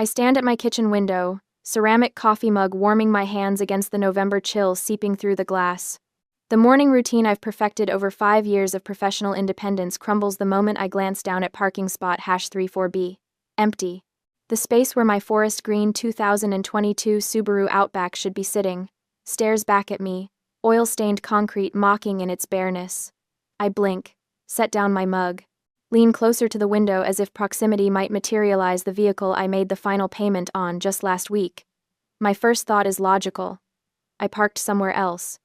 I stand at my kitchen window, ceramic coffee mug warming my hands against the November chill seeping through the glass. The morning routine I've perfected over 5 years of professional independence crumbles the moment I glance down at parking spot #34B. Empty. The space where my forest green 2022 Subaru Outback should be sitting stares back at me, oil-stained concrete mocking in its bareness. I blink, set down my mug, lean closer to the window as if proximity might materialize the vehicle I made the final payment on just last week. My first thought is logical. I parked somewhere else.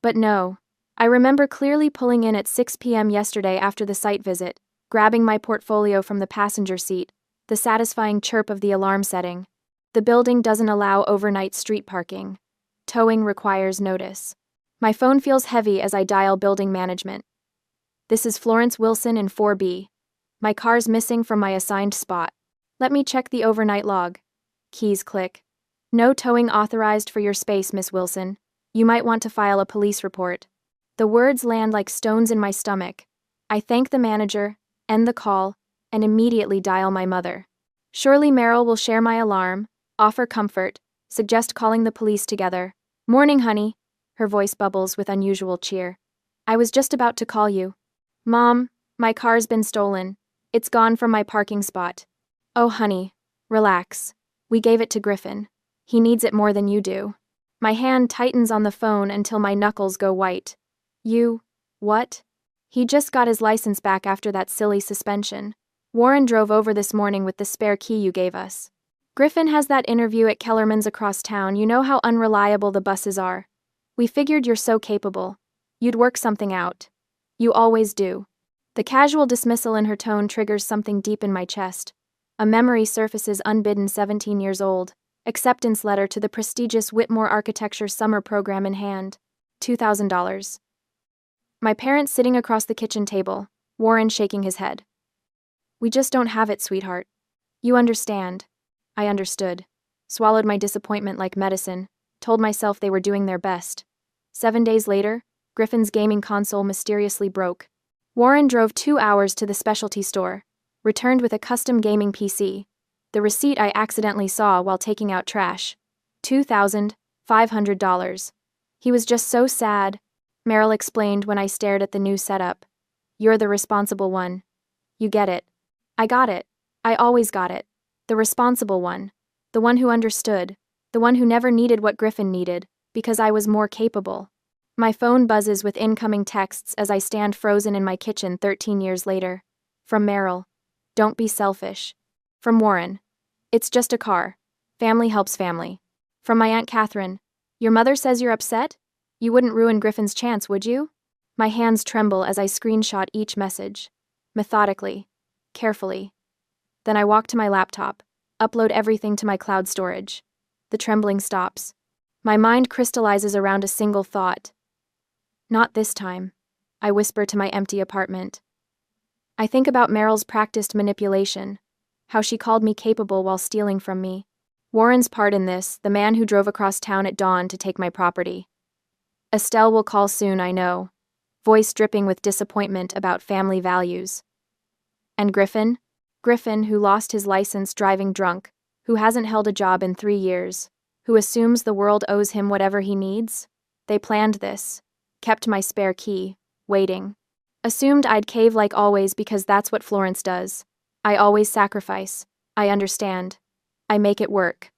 But no. I remember clearly pulling in at 6 p.m. yesterday after the site visit, grabbing my portfolio from the passenger seat, the satisfying chirp of the alarm setting. The building doesn't allow overnight street parking. Towing requires notice. My phone feels heavy as I dial building management. This is Florence Wilson in 4B. My car's missing from my assigned spot. Let me check the overnight log. Keys click. No towing authorized for your space, Miss Wilson. You might want to file a police report. The words land like stones in my stomach. I thank the manager, end the call, and immediately dial my mother. Surely Meryl will share my alarm, offer comfort, suggest calling the police together. Morning, honey. Her voice bubbles with unusual cheer. I was just about to call you. Mom, my car's been stolen. It's gone from my parking spot. Oh, honey, relax. We gave it to Griffin. He needs it more than you do. My hand tightens on the phone until my knuckles go white. What? He just got his license back after that silly suspension. Warren drove over this morning with the spare key you gave us. Griffin has that interview at Kellerman's across town. You know how unreliable the buses are. We figured you're so capable. You'd work something out. You always do. The casual dismissal in her tone triggers something deep in my chest. A memory surfaces unbidden 17 years old. Acceptance letter to the prestigious Whitmore Architecture summer program in hand. $2,000. My parents sitting across the kitchen table, Warren shaking his head. We just don't have it, sweetheart. You understand. I understood. Swallowed my disappointment like medicine, told myself they were doing their best. 7 days later, Griffin's gaming console mysteriously broke. Warren drove 2 hours to the specialty store, returned with a custom gaming PC. The receipt I accidentally saw while taking out trash. $2,500. He was just so sad, Meryl explained when I stared at the new setup. You're the responsible one. You get it. I got it. I always got it. The responsible one. The one who understood. The one who never needed what Griffin needed, because I was more capable. My phone buzzes with incoming texts as I stand frozen in my kitchen 13 years later. From Meryl. Don't be selfish. From Warren. It's just a car. Family helps family. From my Aunt Catherine. Your mother says you're upset? You wouldn't ruin Griffin's chance, would you? My hands tremble as I screenshot each message. Methodically. Carefully. Then I walk to my laptop, upload everything to my cloud storage. The trembling stops. My mind crystallizes around a single thought. Not this time, I whisper to my empty apartment. I think about Meryl's practiced manipulation, how she called me capable while stealing from me. Warren's part in this, the man who drove across town at dawn to take my property. Estelle will call soon, I know, voice dripping with disappointment about family values. And Griffin? Griffin, who lost his license driving drunk, who hasn't held a job in 3 years, who assumes the world owes him whatever he needs? They planned this, kept my spare key, waiting. Assumed I'd cave like always because that's what Florence does. I always sacrifice. I understand. I make it work.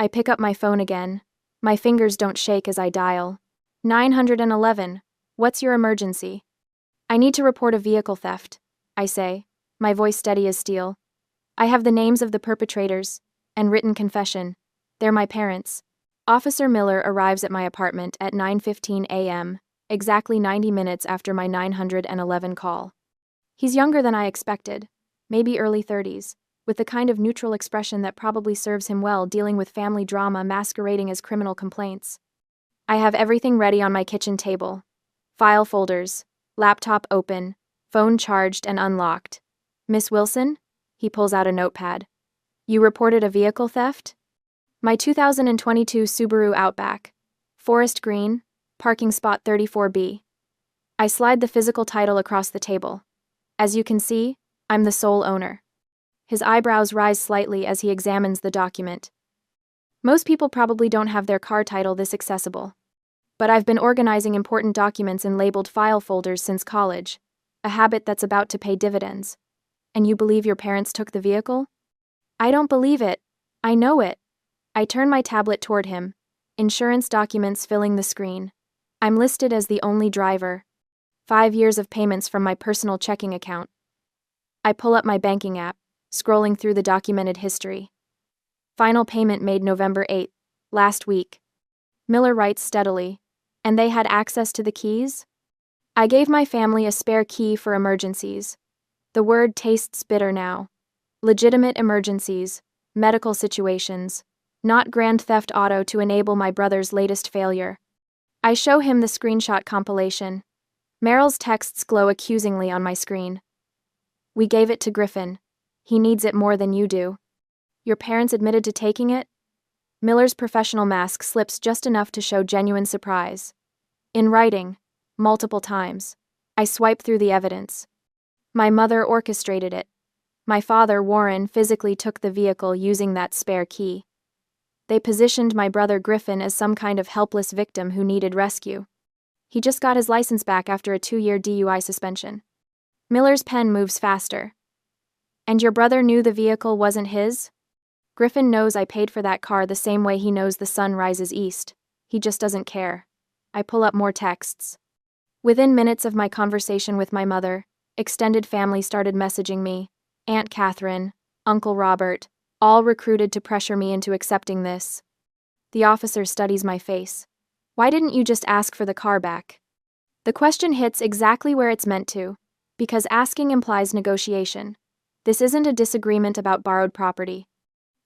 I pick up my phone again. My fingers don't shake as I dial. 911. What's your emergency? I need to report a vehicle theft, I say, my voice steady as steel. I have the names of the perpetrators and written confession. They're my parents. Officer Miller arrives at my apartment at 9:15 a.m., exactly 90 minutes after my 911 call. He's younger than I expected, maybe early 30s, with the kind of neutral expression that probably serves him well dealing with family drama masquerading as criminal complaints. I have everything ready on my kitchen table. File folders, laptop open, phone charged and unlocked. Miss Wilson? He pulls out a notepad. You reported a vehicle theft? My 2022 Subaru Outback. Forest Green, parking spot 34B. I slide the physical title across the table. As you can see, I'm the sole owner. His eyebrows rise slightly as he examines the document. Most people probably don't have their car title this accessible. But I've been organizing important documents in labeled file folders since college, a habit that's about to pay dividends. And you believe your parents took the vehicle? I don't believe it. I know it. I turn my tablet toward him, insurance documents filling the screen. I'm listed as the only driver. 5 years of payments from my personal checking account. I pull up my banking app, scrolling through the documented history. Final payment made November 8th, last week. Miller writes steadily. And they had access to the keys? I gave my family a spare key for emergencies. The word tastes bitter now. Legitimate emergencies, medical situations, not grand theft auto to enable my brother's latest failure. I show him the screenshot compilation. Meryl's texts glow accusingly on my screen. We gave it to Griffin. He needs it more than you do. Your parents admitted to taking it? Miller's professional mask slips just enough to show genuine surprise. In writing, multiple times. I swipe through the evidence. My mother orchestrated it. My father, Warren, physically took the vehicle using that spare key. They positioned my brother Griffin as some kind of helpless victim who needed rescue. He just got his license back after a 2-year DUI suspension. Miller's pen moves faster. And your brother knew the vehicle wasn't his? Griffin knows I paid for that car the same way he knows the sun rises east. He just doesn't care. I pull up more texts. Within minutes of my conversation with my mother, extended family started messaging me. Aunt Catherine, Uncle Robert, all recruited to pressure me into accepting this. The officer studies my face. Why didn't you just ask for the car back? The question hits exactly where it's meant to, because asking implies negotiation. This isn't a disagreement about borrowed property.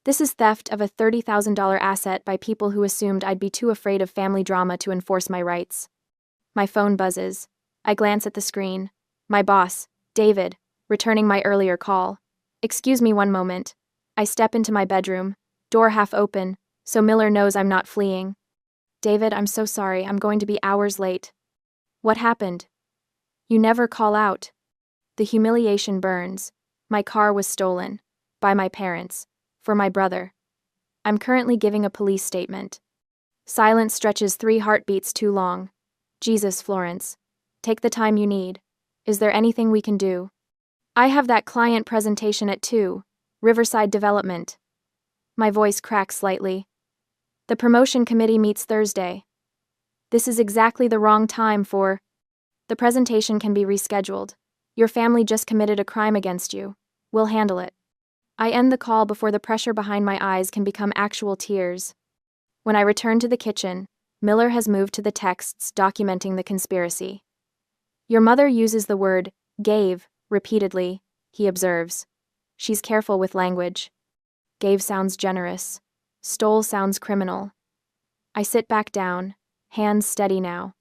This is theft of a $30,000 asset by people who assumed I'd be too afraid of family drama to enforce my rights. My phone buzzes. I glance at the screen. My boss, David, returning my earlier call. Excuse me one moment. I step into my bedroom, door half open, so Miller knows I'm not fleeing. David, I'm so sorry, I'm going to be hours late. What happened? You never call out. The humiliation burns. My car was stolen. By my parents. For my brother. I'm currently giving a police statement. Silence stretches 3 heartbeats too long. Jesus, Florence. Take the time you need. Is there anything we can do? I have that client presentation at 2, Riverside Development. My voice cracks slightly. The promotion committee meets Thursday. This is exactly the wrong time for... The presentation can be rescheduled. Your family just committed a crime against you. We'll handle it. I end the call before the pressure behind my eyes can become actual tears. When I return to the kitchen, Miller has moved to the texts documenting the conspiracy. Your mother uses the word gave repeatedly, he observes. She's careful with language. Gave sounds generous. Stole sounds criminal. I sit back down, hands steady now.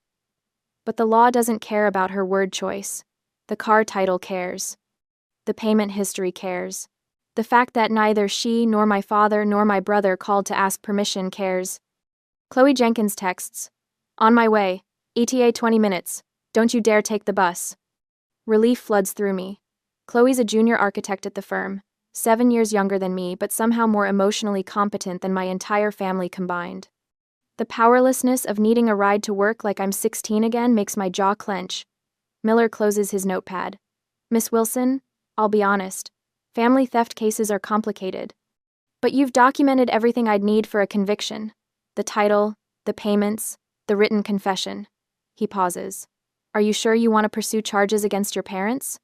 But the law doesn't care about her word choice. The car title cares. The payment history cares. The fact that neither she nor my father nor my brother called to ask permission cares. Chloe Jenkins texts. On my way. ETA 20 minutes. Don't you dare take the bus. Relief floods through me. Chloe's a junior architect at the firm, 7 years younger than me but somehow more emotionally competent than my entire family combined. The powerlessness of needing a ride to work like I'm 16 again makes my jaw clench. Miller closes his notepad. Miss Wilson, I'll be honest. Family theft cases are complicated. But you've documented everything I'd need for a conviction. The title, the payments, the written confession. He pauses. Are you sure you want to pursue charges against your parents?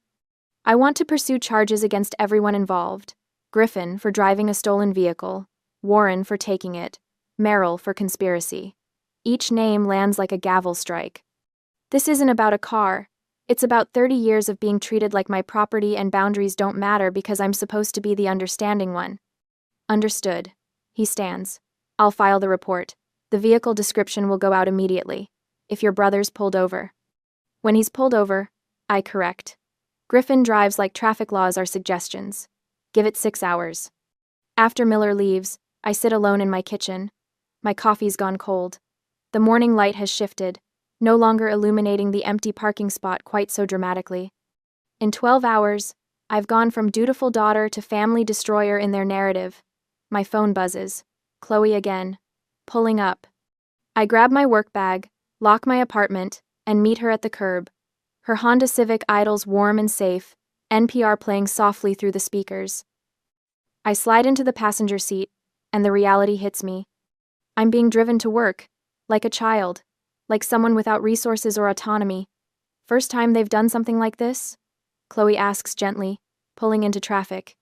I want to pursue charges against everyone involved. Griffin for driving a stolen vehicle, Warren for taking it, Merrill for conspiracy. Each name lands like a gavel strike. This isn't about a car. It's about 30 years of being treated like my property and boundaries don't matter because I'm supposed to be the understanding one. Understood. He stands. I'll file the report. The vehicle description will go out immediately. If your brother's pulled over. When he's pulled over, I correct. Griffin drives like traffic laws are suggestions. Give it 6 hours. After Miller leaves, I sit alone in my kitchen. My coffee's gone cold. The morning light has shifted, no longer illuminating the empty parking spot quite so dramatically. In 12 hours, I've gone from dutiful daughter to family destroyer in their narrative. My phone buzzes. Chloe again. Pulling up. I grab my work bag, lock my apartment, and meet her at the curb. Her Honda Civic idles warm and safe, NPR playing softly through the speakers. I slide into the passenger seat, and the reality hits me. I'm being driven to work, like a child, like someone without resources or autonomy. First time they've done something like this? Chloe asks gently, pulling into traffic.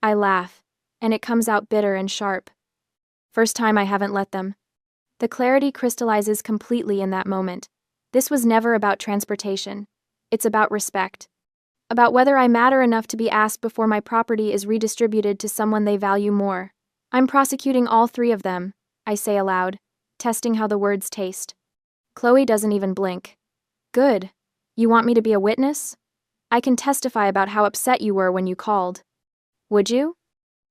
I laugh, and it comes out bitter and sharp. First time I haven't let them. The clarity crystallizes completely in that moment. This was never about transportation. It's about respect. About whether I matter enough to be asked before my property is redistributed to someone they value more. I'm prosecuting all three of them, I say aloud, testing how the words taste. Chloe doesn't even blink. Good. You want me to be a witness? I can testify about how upset you were when you called. Would you?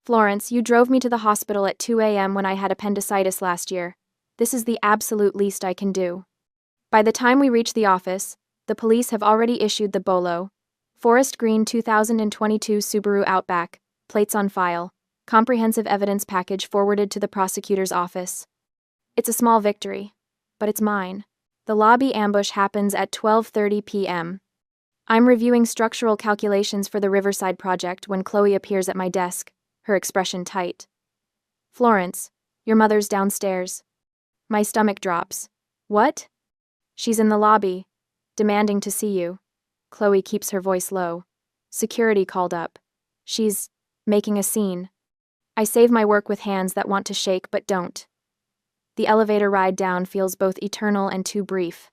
Florence, you drove me to the hospital at 2 a.m. when I had appendicitis last year. This is the absolute least I can do. By the time we reach the office, the police have already issued the BOLO. Forest Green 2022 Subaru Outback, plates on file, comprehensive evidence package forwarded to the prosecutor's office. It's a small victory, but it's mine. The lobby ambush happens at 12:30 p.m. I'm reviewing structural calculations for the Riverside project when Chloe appears at my desk, her expression tight. Florence, your mother's downstairs. My stomach drops. What? She's in the lobby, demanding to see you. Chloe keeps her voice low. Security called up. She's making a scene. I save my work with hands that want to shake but don't. The elevator ride down feels both eternal and too brief.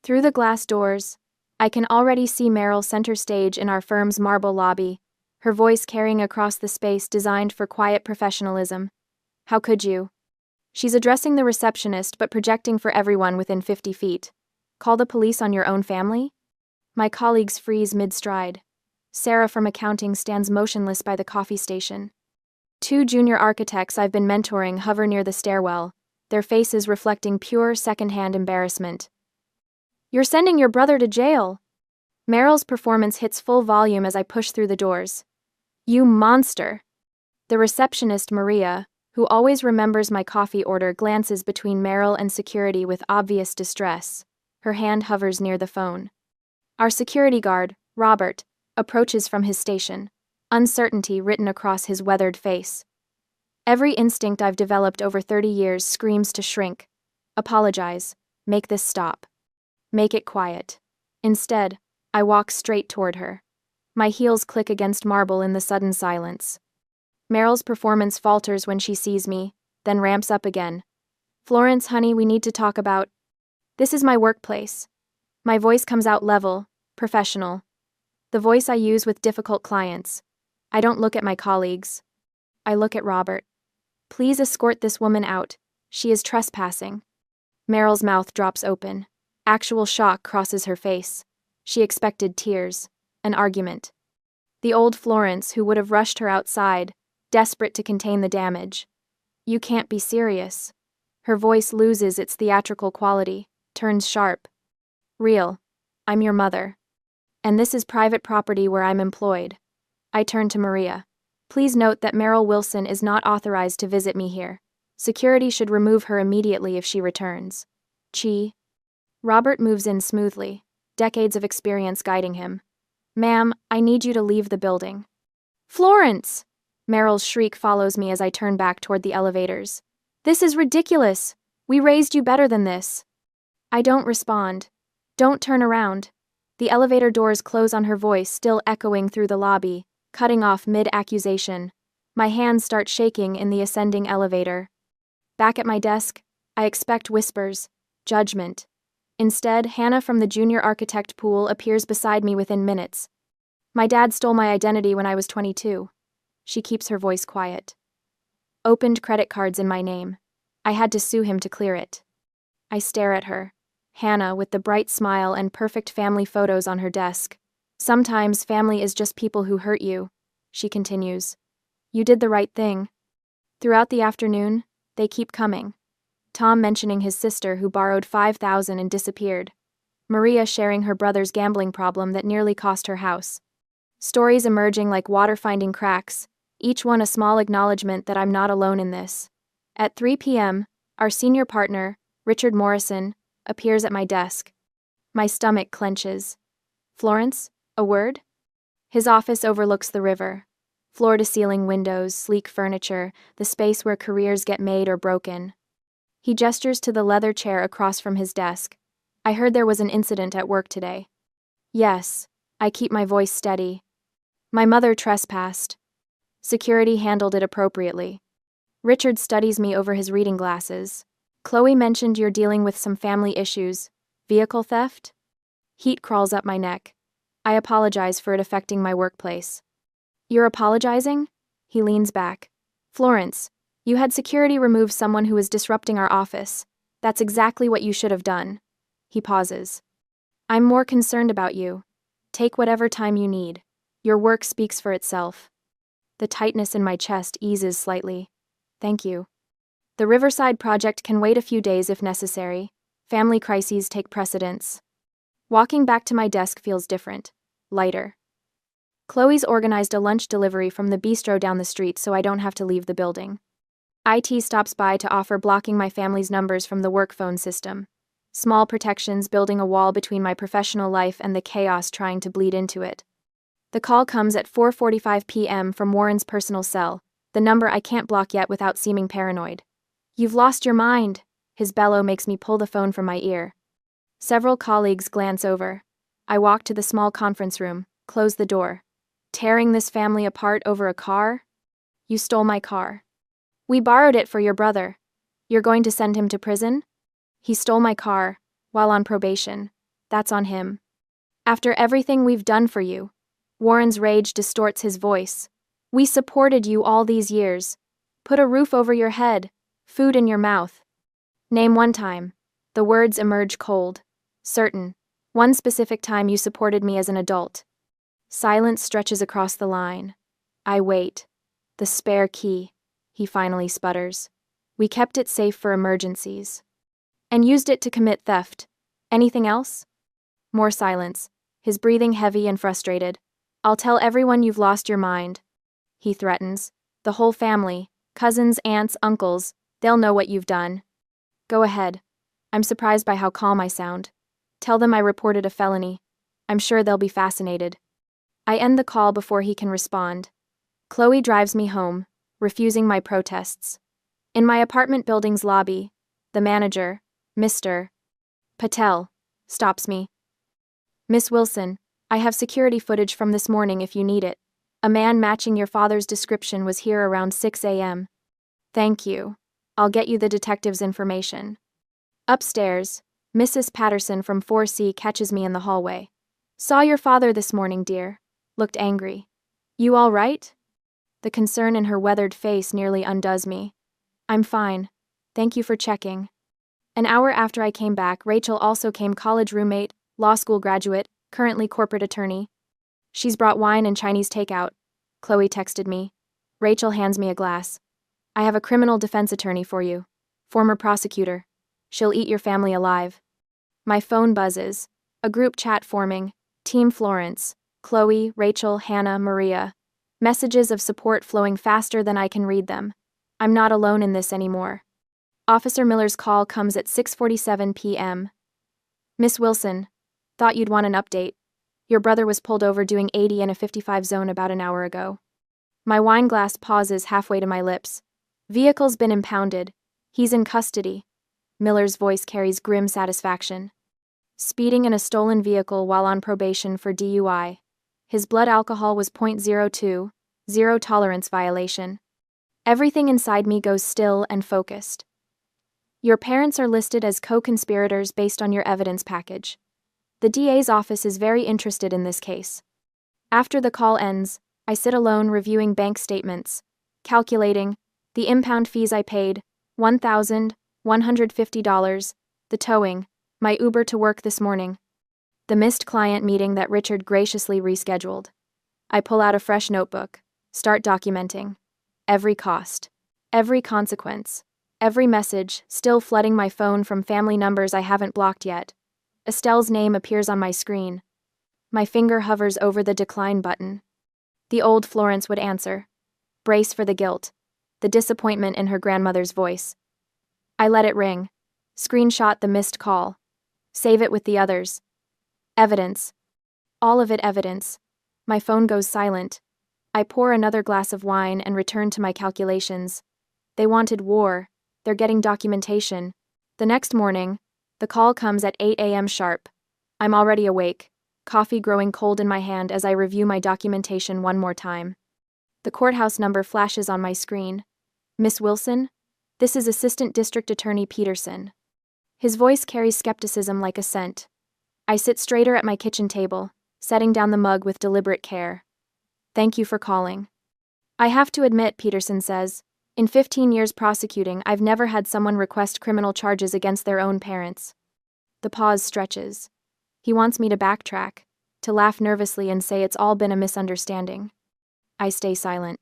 Through the glass doors, I can already see Meryl center stage in our firm's marble lobby, her voice carrying across the space designed for quiet professionalism. How could you? She's addressing the receptionist but projecting for everyone within 50 feet. Call the police on your own family? My colleagues freeze mid-stride. Sarah from accounting stands motionless by the coffee station. Two junior architects I've been mentoring hover near the stairwell, their faces reflecting pure second-hand embarrassment. You're sending your brother to jail! Meryl's performance hits full volume as I push through the doors. You monster! The receptionist, Maria, who always remembers my coffee order, glances between Meryl and security with obvious distress. Her hand hovers near the phone. Our security guard, Robert, approaches from his station, uncertainty written across his weathered face. Every instinct I've developed over 30 years screams to shrink. Apologize. Make this stop. Make it quiet. Instead, I walk straight toward her. My heels click against marble in the sudden silence. Meryl's performance falters when she sees me, then ramps up again. Florence, honey, we need to talk about... This is my workplace. My voice comes out level, professional. The voice I use with difficult clients. I don't look at my colleagues. I look at Robert. Please escort this woman out. She is trespassing. Meryl's mouth drops open. Actual shock crosses her face. She expected tears. An argument. The old Florence who would have rushed her outside, desperate to contain the damage. You can't be serious. Her voice loses its theatrical quality, turns sharp. Real. I'm your mother. And this is private property where I'm employed. I turn to Maria. Please note that Meryl Wilson is not authorized to visit me here. Security should remove her immediately if she returns. Chi. Robert moves in smoothly, decades of experience guiding him. Ma'am, I need you to leave the building. Florence! Meryl's shriek follows me as I turn back toward the elevators. This is ridiculous. We raised you better than this. I don't respond. Don't turn around. The elevator doors close on her voice, still echoing through the lobby, cutting off mid-accusation. My hands start shaking in the ascending elevator. Back at my desk, I expect whispers, judgment. Instead, Hannah from the junior architect pool appears beside me within minutes. My dad stole my identity when I was 22. She keeps her voice quiet. Opened credit cards in my name. I had to sue him to clear it. I stare at her. Hannah with the bright smile and perfect family photos on her desk. Sometimes family is just people who hurt you, she continues. You did the right thing. Throughout the afternoon, they keep coming. Tom mentioning his sister who borrowed $5,000 and disappeared. Maria sharing her brother's gambling problem that nearly cost her house. Stories emerging like water finding cracks, each one a small acknowledgement that I'm not alone in this. At 3 p.m., our senior partner, Richard Morrison, appears at my desk. My stomach clenches. Florence, a word? His office overlooks the river. Floor-to-ceiling windows, sleek furniture, the space where careers get made or broken. He gestures to the leather chair across from his desk. I heard there was an incident at work today. Yes, I keep my voice steady. My mother trespassed. Security handled it appropriately. Richard studies me over his reading glasses. Chloe mentioned you're dealing with some family issues. Vehicle theft? Heat crawls up my neck. I apologize for it affecting my workplace. You're apologizing? He leans back. Florence, you had security remove someone who was disrupting our office. That's exactly what you should have done. He pauses. I'm more concerned about you. Take whatever time you need. Your work speaks for itself. The tightness in my chest eases slightly. Thank you. The Riverside project can wait a few days if necessary. Family crises take precedence. Walking back to my desk feels different. Lighter. Chloe's organized a lunch delivery from the bistro down the street so I don't have to leave the building. IT stops by to offer blocking my family's numbers from the work phone system. Small protections building a wall between my professional life and the chaos trying to bleed into it. The call comes at 4:45 p.m. from Warren's personal cell, the number I can't block yet without seeming paranoid. You've lost your mind. His bellow makes me pull the phone from my ear. Several colleagues glance over. I walk to the small conference room, close the door. Tearing this family apart over a car? You stole my car. We borrowed it for your brother. You're going to send him to prison? He stole my car, while on probation. That's on him. After everything we've done for you. Warren's rage distorts his voice. We supported you all these years. Put a roof over your head, food in your mouth. Name one time. The words emerge cold. Certain. One specific time you supported me as an adult. Silence stretches across the line. I wait. The spare key. He finally sputters. We kept it safe for emergencies. And used it to commit theft. Anything else? More silence, his breathing heavy and frustrated. I'll tell everyone you've lost your mind. He threatens. The whole family, cousins, aunts, uncles, they'll know what you've done. Go ahead. I'm surprised by how calm I sound. Tell them I reported a felony. I'm sure they'll be fascinated. I end the call before he can respond. Chloe drives me home, refusing my protests. In my apartment building's lobby, the manager, Mr. Patel, stops me. Miss Wilson, I have security footage from this morning if you need it. A man matching your father's description was here around 6 a.m. Thank you. I'll get you the detective's information. Upstairs, Mrs. Patterson from 4C catches me in the hallway. Saw your father this morning, dear. Looked angry. You all right? The concern in her weathered face nearly undoes me. I'm fine. Thank you for checking. An hour after I came back, Rachel also came, college roommate, law school graduate, currently corporate attorney. She's brought wine and Chinese takeout. Chloe texted me. Rachel hands me a glass. I have a criminal defense attorney for you. Former prosecutor. She'll eat your family alive. My phone buzzes. A group chat forming. Team Florence. Chloe, Rachel, Hannah, Maria. Messages of support flowing faster than I can read them. I'm not alone in this anymore. Officer Miller's call comes at 6:47 p.m. Miss Wilson, thought you'd want an update. Your brother was pulled over doing 80 in a 55 zone about an hour ago. My wine glass pauses halfway to my lips. Vehicle's been impounded. He's in custody. Miller's voice carries grim satisfaction. Speeding in a stolen vehicle while on probation for DUI. His blood alcohol was .02, zero tolerance violation. Everything inside me goes still and focused. Your parents are listed as co-conspirators based on your evidence package. The DA's office is very interested in this case. After the call ends, I sit alone reviewing bank statements, calculating the impound fees I paid, $1,150, the towing, my Uber to work this morning, the missed client meeting that Richard graciously rescheduled. I pull out a fresh notebook, start documenting. Every cost, every consequence, every message, still flooding my phone from family numbers I haven't blocked yet. Estelle's name appears on my screen. My finger hovers over the decline button. The old Florence would answer. Brace for the guilt. The disappointment in her grandmother's voice. I let it ring. Screenshot the missed call. Save it with the others. Evidence. All of it evidence. My phone goes silent. I pour another glass of wine and return to my calculations. They wanted war. They're getting documentation. The next morning, the call comes at 8 a.m. sharp. I'm already awake, coffee growing cold in my hand as I review my documentation one more time. The courthouse number flashes on my screen. Miss Wilson? This is Assistant District Attorney Peterson. His voice carries skepticism like a scent. I sit straighter at my kitchen table, setting down the mug with deliberate care. Thank you for calling. I have to admit, Peterson says, in 15 years prosecuting, I've never had someone request criminal charges against their own parents. The pause stretches. He wants me to backtrack, to laugh nervously and say it's all been a misunderstanding. I stay silent.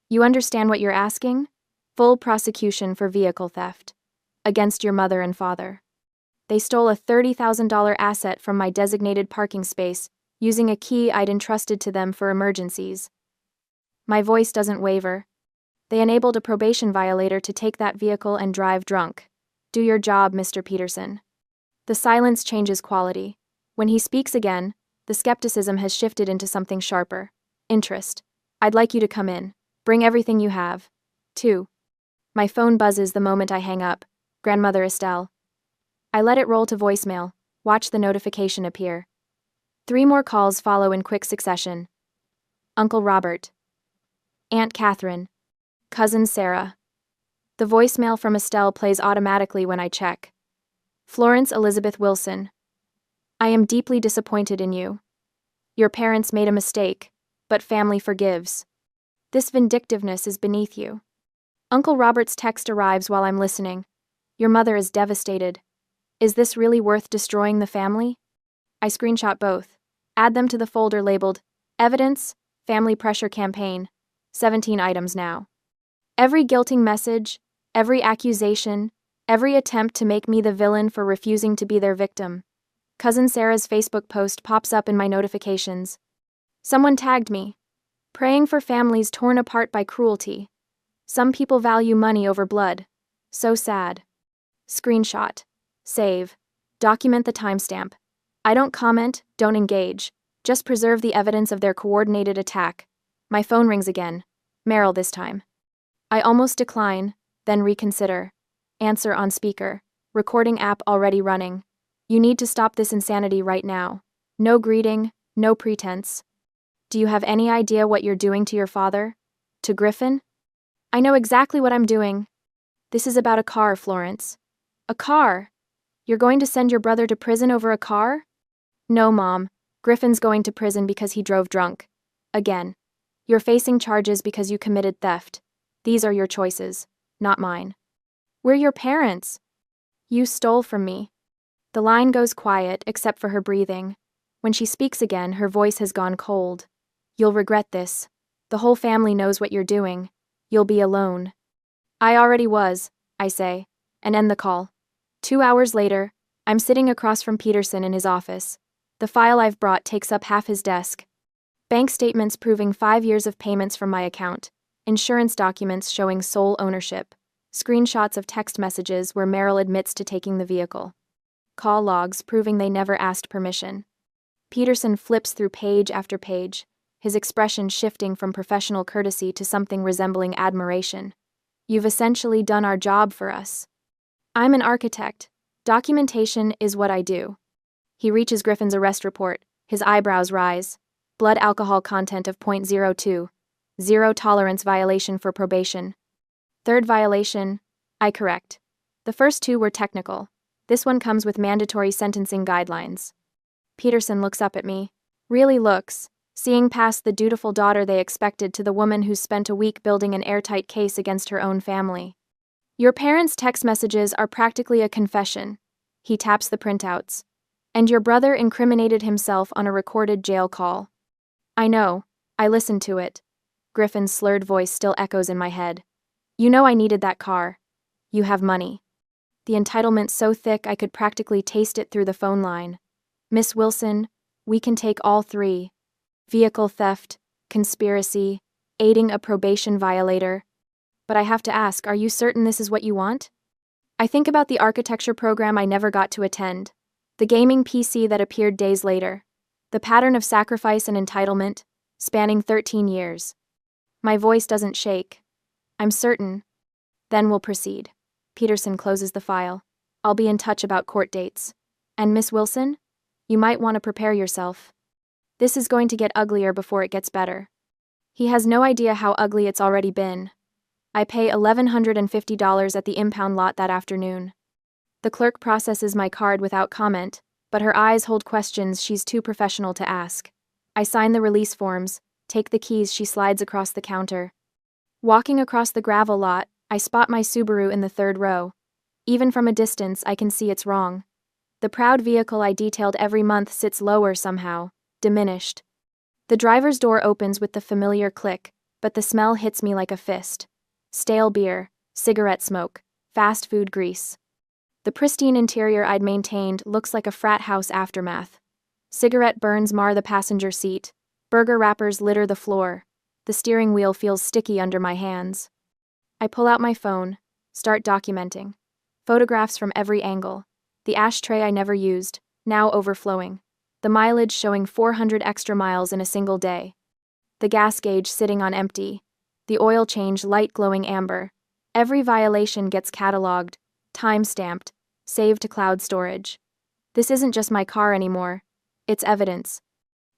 You understand what you're asking? Full prosecution for vehicle theft. Against your mother and father. They stole a $30,000 asset from my designated parking space, using a key I'd entrusted to them for emergencies. My voice doesn't waver. They enabled a probation violator to take that vehicle and drive drunk. Do your job, Mr. Peterson. The silence changes quality. When he speaks again, the skepticism has shifted into something sharper. Interest. I'd like you to come in. Bring everything you have. 2. My phone buzzes the moment I hang up. Grandmother Estelle. I let it roll to voicemail. Watch the notification appear. 3 more calls follow in quick succession. Uncle Robert. Aunt Catherine. Cousin Sarah. The voicemail from Estelle plays automatically when I check. Florence Elizabeth Wilson. I am deeply disappointed in you. Your parents made a mistake, but family forgives. This vindictiveness is beneath you. Uncle Robert's text arrives while I'm listening. Your mother is devastated. Is this really worth destroying the family? I screenshot both. Add them to the folder labeled Evidence, Family Pressure Campaign. 17 items now. Every guilting message, every accusation, every attempt to make me the villain for refusing to be their victim. Cousin Sarah's Facebook post pops up in my notifications. Someone tagged me. Praying for families torn apart by cruelty. Some people value money over blood. So sad. Screenshot. Save. Document the timestamp. I don't comment, don't engage. Just preserve the evidence of their coordinated attack. My phone rings again. Meryl this time. I almost decline, then reconsider. Answer on speaker. Recording app already running. You need to stop this insanity right now. No greeting, no pretense. Do you have any idea what you're doing to your father? To Griffin? I know exactly what I'm doing. This is about a car, Florence. A car? You're going to send your brother to prison over a car? No, Mom. Griffin's going to prison because he drove drunk. Again. You're facing charges because you committed theft. These are your choices, not mine. We're your parents. You stole from me. The line goes quiet except for her breathing. When she speaks again, her voice has gone cold. You'll regret this. The whole family knows what you're doing. You'll be alone. I already was, I say, and end the call. 2 hours later, I'm sitting across from Peterson in his office. The file I've brought takes up half his desk. Bank statements proving 5 years of payments from my account. Insurance documents showing sole ownership. Screenshots of text messages where Meryl admits to taking the vehicle. Call logs proving they never asked permission. Peterson flips through page after page, his expression shifting from professional courtesy to something resembling admiration. You've essentially done our job for us. I'm an architect. Documentation is what I do. He reaches Griffin's arrest report. His eyebrows rise. Blood alcohol content of 0.02. Zero tolerance violation for probation. Third violation, I correct. The first 2 were technical. This one comes with mandatory sentencing guidelines. Peterson looks up at me. Really looks, seeing past the dutiful daughter they expected to the woman who's spent a week building an airtight case against her own family. Your parents' text messages are practically a confession. He taps the printouts. And your brother incriminated himself on a recorded jail call. I know. I listened to it. Griffin's slurred voice still echoes in my head. You know I needed that car. You have money. The entitlement so thick I could practically taste it through the phone line. Miss Wilson, we can take all 3. Vehicle theft, conspiracy, aiding a probation violator. But I have to ask, are you certain this is what you want? I think about the architecture program I never got to attend, the gaming PC that appeared days later, the pattern of sacrifice and entitlement, spanning 13 years. My voice doesn't shake. I'm certain. Then we'll proceed. Peterson closes the file. I'll be in touch about court dates. And Miss Wilson? You might want to prepare yourself. This is going to get uglier before it gets better. He has no idea how ugly it's already been. I pay $1,150 at the impound lot that afternoon. The clerk processes my card without comment, but her eyes hold questions she's too professional to ask. I sign the release forms, take the keys. She slides across the counter. Walking across the gravel lot, I spot my Subaru in the third row. Even from a distance, I can see it's wrong. The proud vehicle I detailed every month sits lower somehow, diminished. The driver's door opens with the familiar click, but the smell hits me like a fist. Stale beer, cigarette smoke, fast food grease. The pristine interior I'd maintained looks like a frat house aftermath. Cigarette burns mar the passenger seat. Burger wrappers litter the floor. The steering wheel feels sticky under my hands. I pull out my phone, start documenting. Photographs from every angle. The ashtray I never used, now overflowing. The mileage showing 400 extra miles in a single day. The gas gauge sitting on empty. The oil change light glowing amber. Every violation gets cataloged, time-stamped, saved to cloud storage. This isn't just my car anymore. It's evidence.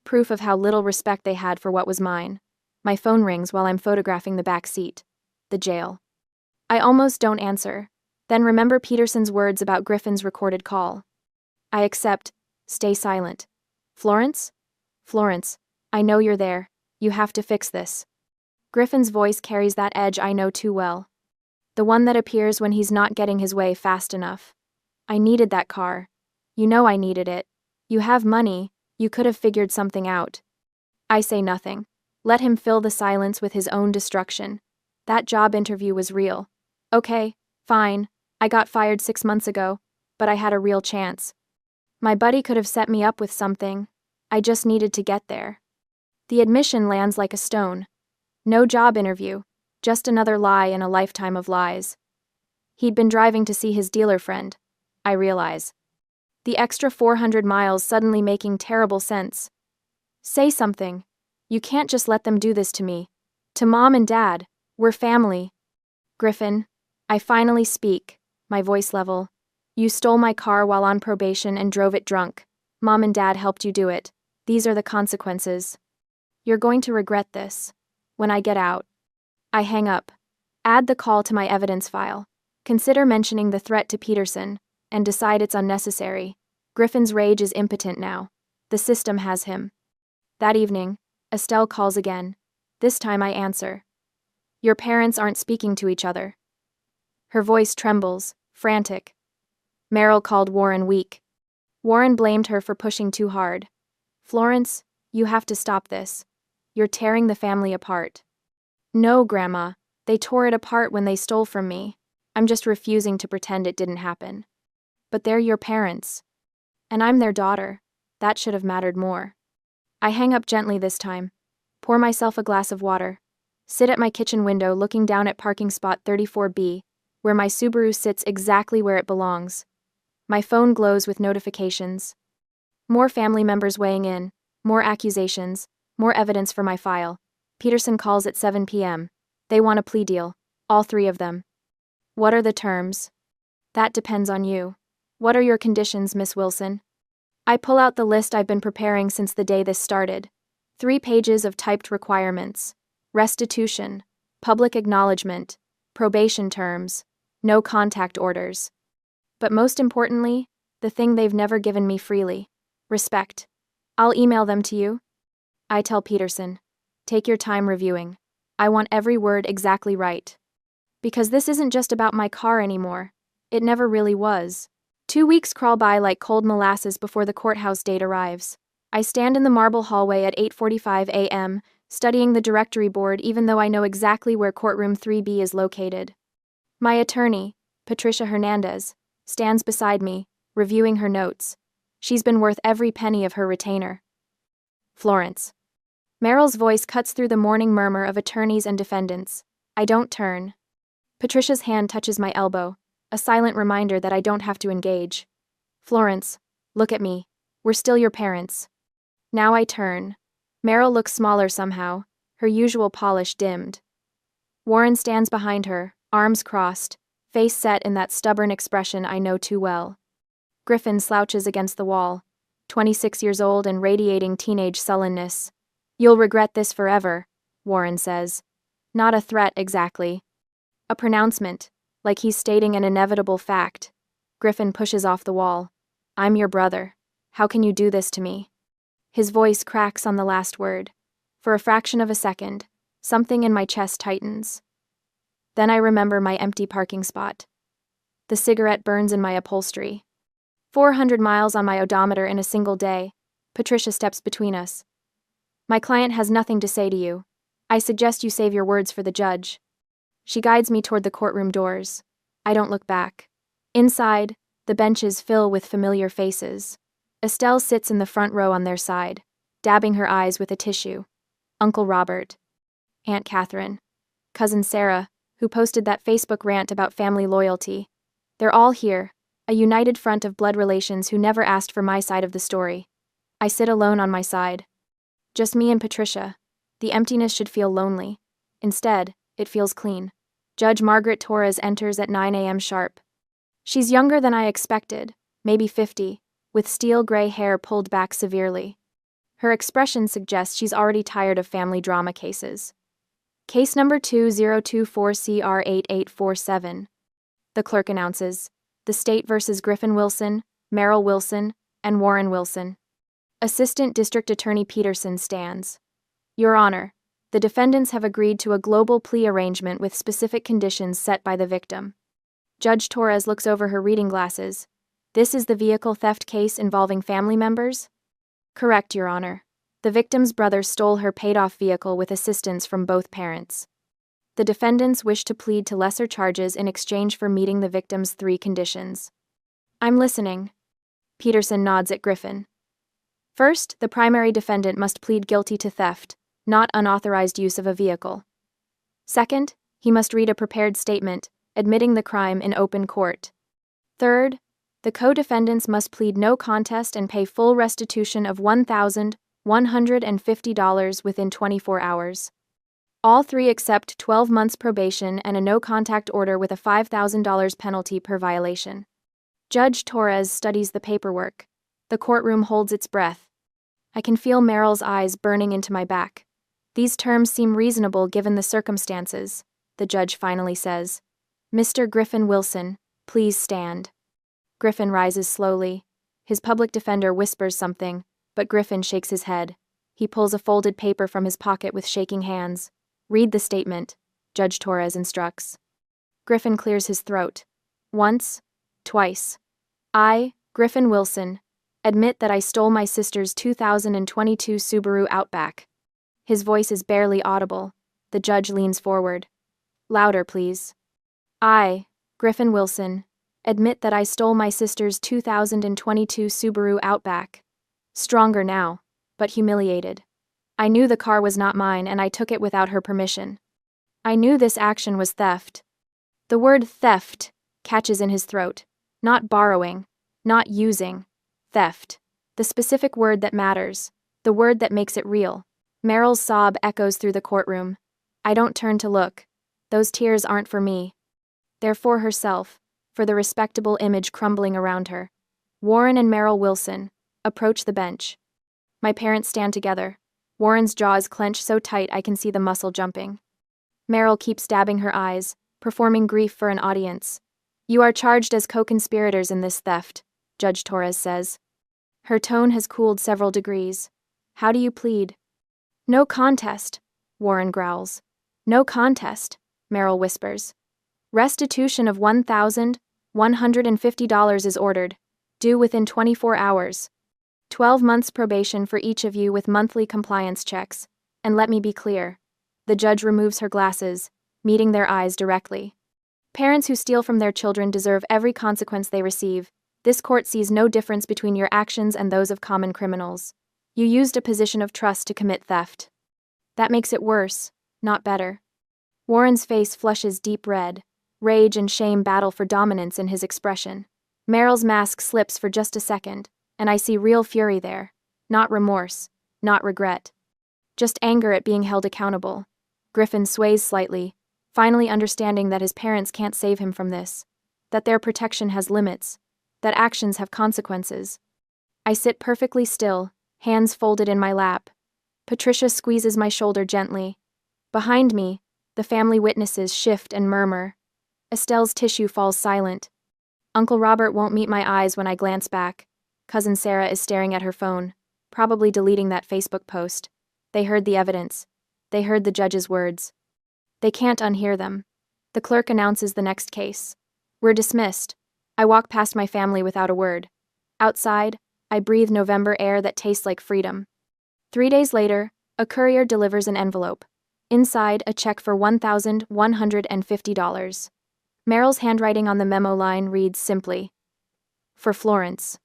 Proof of how little respect they had for what was mine. My phone rings while I'm photographing the back seat. The jail. I almost don't answer, then remember Peterson's words about Griffin's recorded call. I accept. Stay silent. Florence? Florence, I know you're there. You have to fix this. Griffin's voice carries that edge I know too well. The one that appears when he's not getting his way fast enough. I needed that car. You know I needed it. You have money, you could have figured something out. I say nothing. Let him fill the silence with his own destruction. That job interview was real. Okay, fine. I got fired 6 months ago, but I had a real chance. My buddy could have set me up with something. I just needed to get there. The admission lands like a stone. No job interview, just another lie in a lifetime of lies. He'd been driving to see his dealer friend, I realize. The extra 400 miles suddenly making terrible sense. Say something. You can't just let them do this to me. To Mom and Dad. We're family. Griffin, I finally speak, my voice level. You stole my car while on probation and drove it drunk. Mom and Dad helped you do it. These are the consequences. You're going to regret this. When I get out. I hang up. Add the call to my evidence file. Consider mentioning the threat to Peterson, and decide it's unnecessary. Griffin's rage is impotent now. The system has him. That evening, Estelle calls again. This time I answer. Your parents aren't speaking to each other. Her voice trembles, frantic. Merrill called Warren weak. Warren blamed her for pushing too hard. Florence, you have to stop this. You're tearing the family apart. No, Grandma. They tore it apart when they stole from me. I'm just refusing to pretend it didn't happen. But they're your parents. And I'm their daughter. That should have mattered more. I hang up gently this time. Pour myself a glass of water. Sit at my kitchen window looking down at parking spot 34B, where my Subaru sits exactly where it belongs. My phone glows with notifications. More family members weighing in, more accusations, more evidence for my file. Peterson calls at 7 p.m. They want a plea deal, all 3 of them. What are the terms? That depends on you. What are your conditions, Miss Wilson? I pull out the list I've been preparing since the day this started. 3 pages of typed requirements. Restitution, public acknowledgement, probation terms, no contact orders. But most importantly, the thing they've never given me freely. Respect. I'll email them to you. I tell Peterson. Take your time reviewing. I want every word exactly right. Because this isn't just about my car anymore. It never really was. 2 weeks crawl by like cold molasses before the courthouse date arrives. I stand in the marble hallway at 8:45 a.m., studying the directory board even though I know exactly where courtroom 3B is located. My attorney, Patricia Hernandez, stands beside me, reviewing her notes. She's been worth every penny of her retainer. Florence. Meryl's voice cuts through the morning murmur of attorneys and defendants. I don't turn. Patricia's hand touches my elbow, a silent reminder that I don't have to engage. Florence, look at me. We're still your parents. Now I turn. Meryl looks smaller somehow, her usual polish dimmed. Warren stands behind her, arms crossed, face set in that stubborn expression I know too well. Griffin slouches against the wall, 26 years old and radiating teenage sullenness. You'll regret this forever, Warren says. Not a threat exactly. A pronouncement, like he's stating an inevitable fact. Griffin pushes off the wall. I'm your brother. How can you do this to me? His voice cracks on the last word. For a fraction of a second, something in my chest tightens. Then I remember my empty parking spot. The cigarette burns in my upholstery. 400 miles on my odometer in a single day. Patricia steps between us. My client has nothing to say to you. I suggest you save your words for the judge. She guides me toward the courtroom doors. I don't look back. Inside, the benches fill with familiar faces. Estelle sits in the front row on their side, dabbing her eyes with a tissue. Uncle Robert. Aunt Catherine. Cousin Sarah, who posted that Facebook rant about family loyalty. They're all here, a united front of blood relations who never asked for my side of the story. I sit alone on my side. Just me and Patricia. The emptiness should feel lonely. Instead, it feels clean. Judge Margaret Torres enters at 9 a.m. sharp. She's younger than I expected, maybe 50, with steel gray hair pulled back severely. Her expression suggests she's already tired of family drama cases. Case number 2024CR8847. The clerk announces. The state versus Griffin Wilson, Meryl Wilson, and Warren Wilson. Assistant District Attorney Peterson stands. Your Honor, the defendants have agreed to a global plea arrangement with specific conditions set by the victim. Judge Torres looks over her reading glasses. This is the vehicle theft case involving family members? Correct, Your Honor. The victim's brother stole her paid-off vehicle with assistance from both parents. The defendants wish to plead to lesser charges in exchange for meeting the victim's 3 conditions. I'm listening. Peterson nods at Griffin. First, the primary defendant must plead guilty to theft, not unauthorized use of a vehicle. Second, he must read a prepared statement, admitting the crime in open court. Third, the co-defendants must plead no contest and pay full restitution of $1,150 within 24 hours. All 3 accept 12 months probation and a no-contact order with a $5,000 penalty per violation. Judge Torres studies the paperwork. The courtroom holds its breath. I can feel Meryl's eyes burning into my back. These terms seem reasonable given the circumstances, the judge finally says. Mr. Griffin Wilson, please stand. Griffin rises slowly. His public defender whispers something, but Griffin shakes his head. He pulls a folded paper from his pocket with shaking hands. Read the statement, Judge Torres instructs. Griffin clears his throat. Once, twice. I, Griffin Wilson, admit that I stole my sister's 2022 Subaru Outback. His voice is barely audible. The judge leans forward. Louder, please. I, Griffin Wilson, admit that I stole my sister's 2022 Subaru Outback. Stronger now, but humiliated. I knew the car was not mine and I took it without her permission. I knew this action was theft. The word theft catches in his throat. Not borrowing, not using. Theft. The specific word that matters. The word that makes it real. Meryl's sob echoes through the courtroom. I don't turn to look. Those tears aren't for me. They're for herself, for the respectable image crumbling around her. Warren and Meryl Wilson approach the bench. My parents stand together. Warren's jaw is clenched so tight I can see the muscle jumping. Meryl keeps dabbing her eyes, performing grief for an audience. You are charged as co-conspirators in this theft, Judge Torres says. Her tone has cooled several degrees. How do you plead? No contest, Warren growls. No contest, Meryl whispers. Restitution of $1,150 is ordered, due within 24 hours. 12 months probation for each of you with monthly compliance checks. And let me be clear. The judge removes her glasses, meeting their eyes directly. Parents who steal from their children deserve every consequence they receive. This court sees no difference between your actions and those of common criminals. You used a position of trust to commit theft. That makes it worse, not better. Warren's face flushes deep red. Rage and shame battle for dominance in his expression. Meryl's mask slips for just a second, and I see real fury there. Not remorse, not regret. Just anger at being held accountable. Griffin sways slightly, finally understanding that his parents can't save him from this. That their protection has limits. That actions have consequences. I sit perfectly still, hands folded in my lap. Patricia squeezes my shoulder gently. Behind me, the family witnesses shift and murmur. Estelle's tissue falls silent. Uncle Robert won't meet my eyes when I glance back. Cousin Sarah is staring at her phone, probably deleting that Facebook post. They heard the evidence. They heard the judge's words. They can't unhear them. The clerk announces the next case. We're dismissed. I walk past my family without a word. Outside, I breathe November air that tastes like freedom. 3 days later, a courier delivers an envelope. Inside, a check for $1,150. Meryl's handwriting on the memo line reads simply, "For Florence."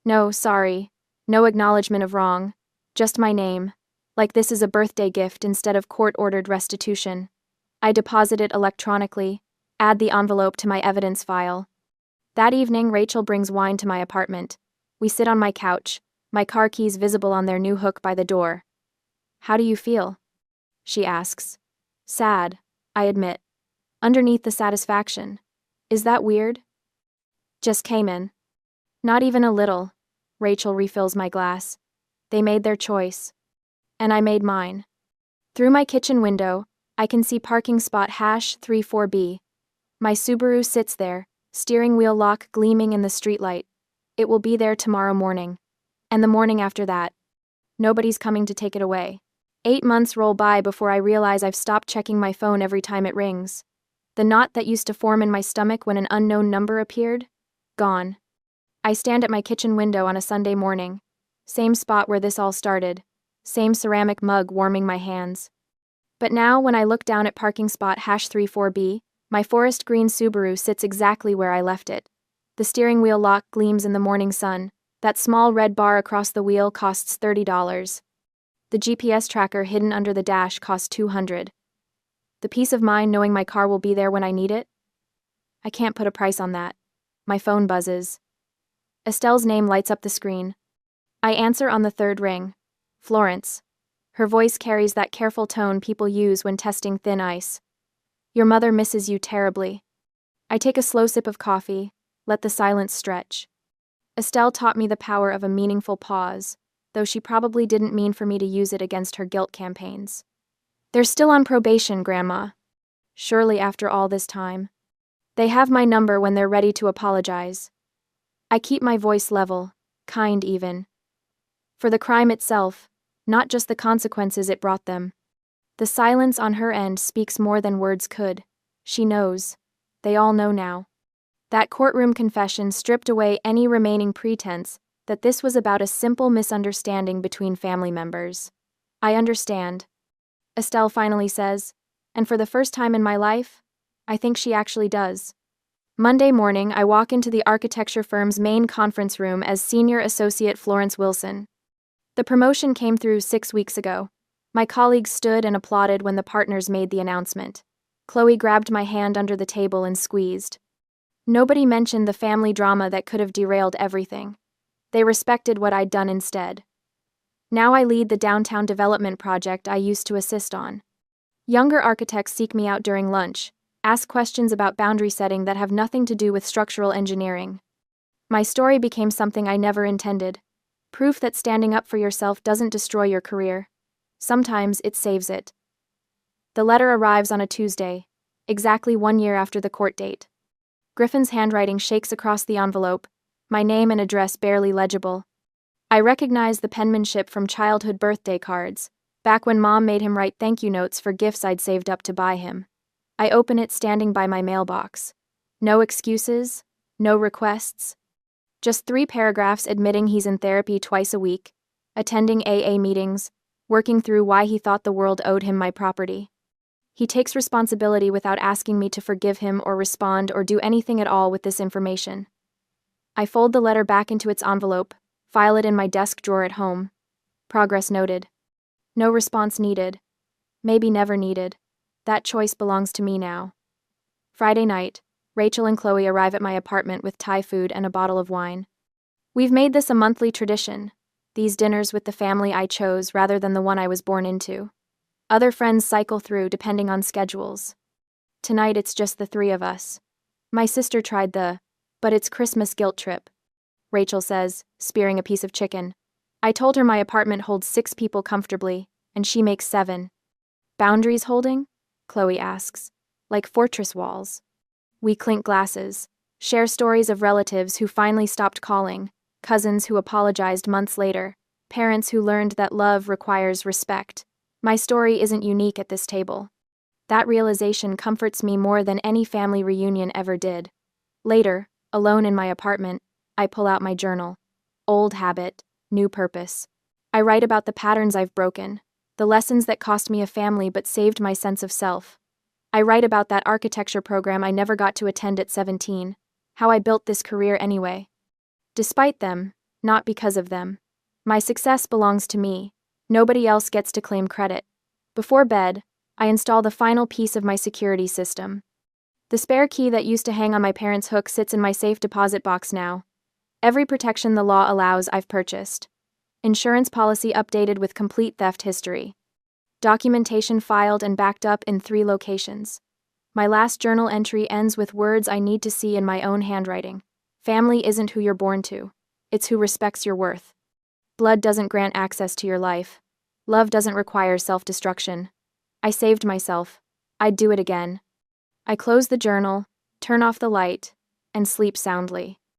No, sorry. No acknowledgement of wrong. Just my name. Like this is a birthday gift instead of court-ordered restitution. I deposit it electronically, add the envelope to my evidence file. That evening, Rachel brings wine to my apartment. We sit on my couch, my car keys visible on their new hook by the door. "How do you feel?" she asks. "Sad," I admit. Underneath the satisfaction. "Is that weird?" "Just came in." "Not even a little." Rachel refills my glass. "They made their choice. And I made mine." Through my kitchen window, I can see parking spot #34B. My Subaru sits there, steering wheel lock gleaming in the streetlight. It will be there tomorrow morning. And the morning after that. Nobody's coming to take it away. 8 months roll by before I realize I've stopped checking my phone every time it rings. The knot that used to form in my stomach when an unknown number appeared? Gone. I stand at my kitchen window on a Sunday morning. Same spot where this all started. Same ceramic mug warming my hands. But now, when I look down at parking spot #34B, my forest green Subaru sits exactly where I left it. The steering wheel lock gleams in the morning sun. That small red bar across the wheel costs $30. The GPS tracker hidden under the dash costs $200. The peace of mind knowing my car will be there when I need it? I can't put a price on that. My phone buzzes. Estelle's name lights up the screen. I answer on the third ring. Florence. Her voice carries that careful tone people use when testing thin ice. "Your mother misses you terribly." I take a slow sip of coffee, let the silence stretch. Estelle taught me the power of a meaningful pause, though she probably didn't mean for me to use it against her guilt campaigns. "They're still on probation, Grandma." Surely after all this time. "They have my number when they're ready to apologize." I keep my voice level, kind even. For the crime itself, not just the consequences it brought them. The silence on her end speaks more than words could. She knows. They all know now. That courtroom confession stripped away any remaining pretense that this was about a simple misunderstanding between family members. "I understand," Estelle finally says, and for the first time in my life, I think she actually does. Monday morning, I walk into the architecture firm's main conference room as Senior Associate Florence Wilson. The promotion came through 6 weeks ago. My colleagues stood and applauded when the partners made the announcement. Chloe grabbed my hand under the table and squeezed. Nobody mentioned the family drama that could have derailed everything. They respected what I'd done instead. Now I lead the downtown development project I used to assist on. Younger architects seek me out during lunch, ask questions about boundary setting that have nothing to do with structural engineering. My story became something I never intended. Proof that standing up for yourself doesn't destroy your career. Sometimes it saves it. The letter arrives on a Tuesday, exactly 1 year after the court date. Griffin's handwriting shakes across the envelope, my name and address barely legible. I recognize the penmanship from childhood birthday cards, back when Mom made him write thank you notes for gifts I'd saved up to buy him. I open it standing by my mailbox. No excuses, no requests. Just 3 paragraphs admitting he's in therapy twice a week, attending AA meetings, working through why he thought the world owed him my property. He takes responsibility without asking me to forgive him or respond or do anything at all with this information. I fold the letter back into its envelope, file it in my desk drawer at home. Progress noted. No response needed. Maybe never needed. That choice belongs to me now. Friday night, Rachel and Chloe arrive at my apartment with Thai food and a bottle of wine. We've made this a monthly tradition, these dinners with the family I chose rather than the one I was born into. Other friends cycle through depending on schedules. Tonight it's just the three of us. My sister tried but it's Christmas guilt trip, Rachel says, spearing a piece of chicken. I told her my apartment holds 6 people comfortably, and she makes 7. Boundaries holding? Chloe asks. Like fortress walls. We clink glasses, share stories of relatives who finally stopped calling, cousins who apologized months later, parents who learned that love requires respect. My story isn't unique at this table. That realization comforts me more than any family reunion ever did. Later, alone in my apartment, I pull out my journal. Old habit, new purpose. I write about the patterns I've broken, the lessons that cost me a family but saved my sense of self. I write about that architecture program I never got to attend at 17, how I built this career anyway. Despite them, not because of them. My success belongs to me. Nobody else gets to claim credit. Before bed, I install the final piece of my security system. The spare key that used to hang on my parents' hook sits in my safe deposit box now. Every protection the law allows, I've purchased. Insurance policy updated with complete theft history. Documentation filed and backed up in 3 locations. My last journal entry ends with words I need to see in my own handwriting. Family isn't who you're born to. It's who respects your worth. Blood doesn't grant access to your life. Love doesn't require self-destruction. I saved myself. I'd do it again. I close the journal, turn off the light, and sleep soundly.